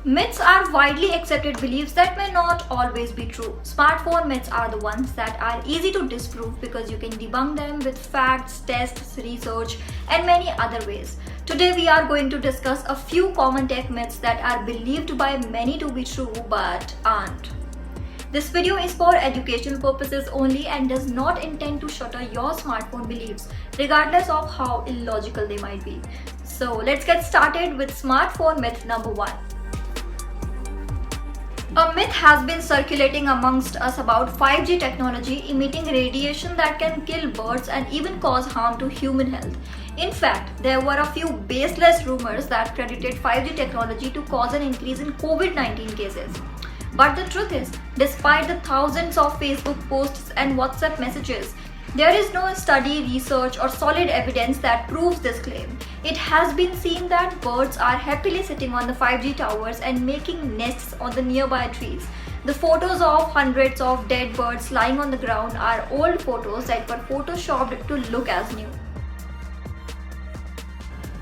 Myths are widely accepted beliefs that may not always be true. Smartphone myths are the ones that are easy to disprove because you can debunk them with facts, tests, research, and many other ways. Today, we are going to discuss a few common tech myths that are believed by many to be true but aren't. This video is for educational purposes only and does not intend to shatter your smartphone beliefs, regardless of how illogical they might be. So, let's get started with smartphone myth number 1. A myth has been circulating amongst us about 5G technology emitting radiation that can kill birds and even cause harm to human health. In fact, there were a few baseless rumors that credited 5G technology to cause an increase in COVID-19 cases. But the truth is, despite the thousands of Facebook posts and WhatsApp messages, there is no study, research, or solid evidence that proves this claim. It has been seen that birds are happily sitting on the 5G towers and making nests on the nearby trees. The photos of hundreds of dead birds lying on the ground are old photos that were photoshopped to look as new.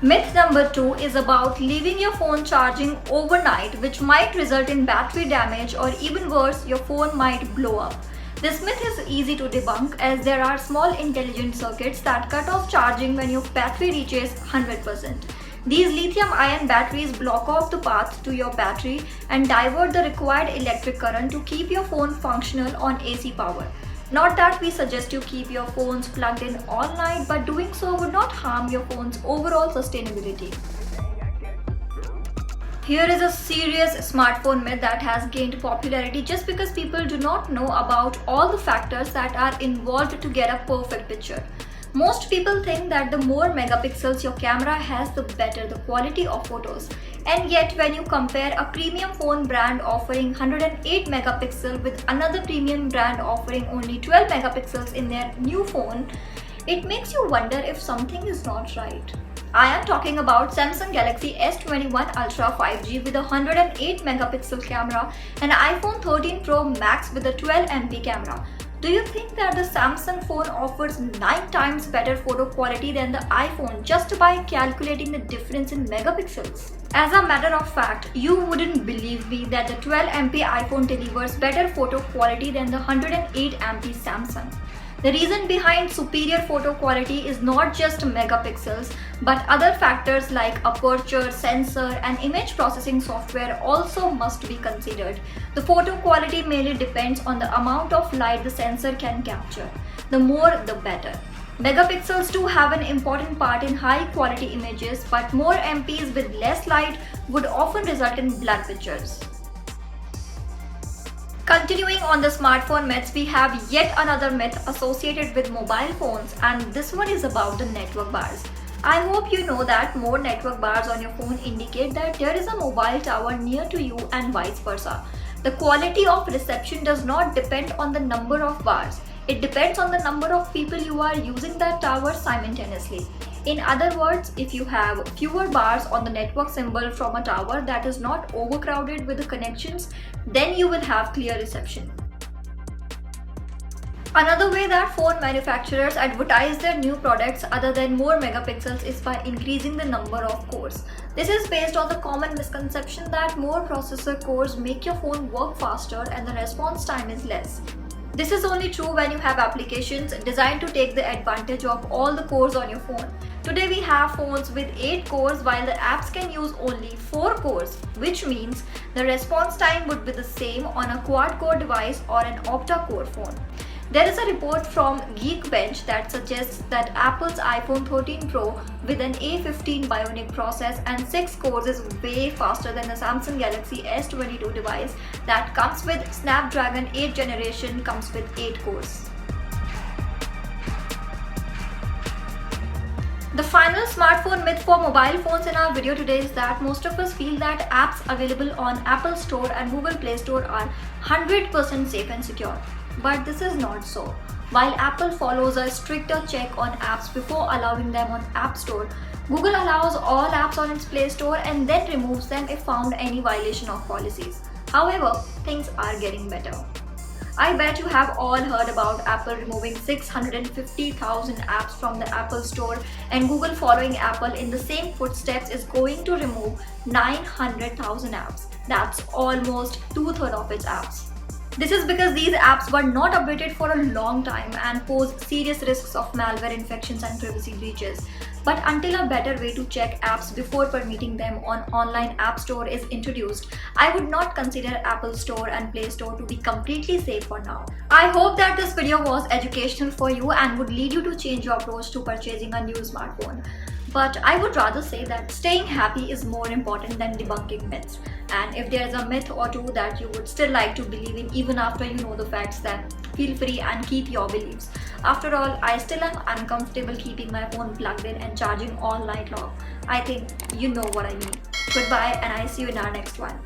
Myth number 2 is about leaving your phone charging overnight, which might result in battery damage, or even worse, your phone might blow up. This myth is easy to debunk as there are small intelligent circuits that cut off charging when your battery reaches 100%. These lithium-ion batteries block off the path to your battery and divert the required electric current to keep your phone functional on AC power. Not that we suggest you keep your phones plugged in all night, but doing so would not harm your phone's overall sustainability. Here is a serious smartphone myth that has gained popularity just because people do not know about all the factors that are involved to get a perfect picture. Most people think that the more megapixels your camera has, the better the quality of photos. And yet, when you compare a premium phone brand offering 108 megapixels with another premium brand offering only 12 megapixels in their new phone, it makes you wonder if something is not right. I am talking about Samsung Galaxy S21 Ultra 5G with a 108 megapixel camera and iPhone 13 Pro Max with a 12 MP camera. Do you think that the Samsung phone offers 9 times better photo quality than the iPhone just by calculating the difference in megapixels? As a matter of fact, you wouldn't believe me that the 12 MP iPhone delivers better photo quality than the 108 MP Samsung. The reason behind superior photo quality is not just megapixels, but other factors like aperture, sensor, and image processing software also must be considered. The photo quality mainly depends on the amount of light the sensor can capture. The more, the better. Megapixels too have an important part in high quality images, but more MPs with less light would often result in blurred pictures. Continuing on the smartphone myths, we have yet another myth associated with mobile phones, and this one is about the network bars. I hope you know that more network bars on your phone indicate that there is a mobile tower near to you and vice versa. The quality of reception does not depend on the number of bars. It depends on the number of people you are using that tower simultaneously. In other words, if you have fewer bars on the network symbol from a tower that is not overcrowded with the connections, then you will have clear reception. Another way that phone manufacturers advertise their new products other than more megapixels is by increasing the number of cores. This is based on the common misconception that more processor cores make your phone work faster and the response time is less. This is only true when you have applications designed to take the advantage of all the cores on your phone. Today we have phones with 8 cores while the apps can use only 4 cores, which means the response time would be the same on a quad-core device or an octa-core phone. There is a report from Geekbench that suggests that Apple's iPhone 13 Pro with an A15 Bionic process and 6 cores is way faster than the Samsung Galaxy S22 device that comes with Snapdragon 8th generation comes with 8 cores. The final smartphone myth for mobile phones in our video today is that most of us feel that apps available on Apple Store and Google Play Store are 100% safe and secure. But this is not so. While Apple follows a stricter check on apps before allowing them on App Store, Google allows all apps on its Play Store and then removes them if found any violation of policies. However, things are getting better. I bet you have all heard about Apple removing 650,000 apps from the Apple Store, and Google, following Apple in the same footsteps, is going to remove 900,000 apps. That's almost two-thirds of its apps. This is because these apps were not updated for a long time and pose serious risks of malware infections and privacy breaches. But until a better way to check apps before permitting them on online app store is introduced, I would not consider Apple Store and Play Store to be completely safe for now. I hope that this video was educational for you and would lead you to change your approach to purchasing a new smartphone. But I would rather say that staying happy is more important than debunking myths. And if there is a myth or two that you would still like to believe in even after you know the facts, then feel free and keep your beliefs. After all, I still am uncomfortable keeping my phone plugged in and charging all night long. I think you know what I mean. Goodbye, and I see you in our next one.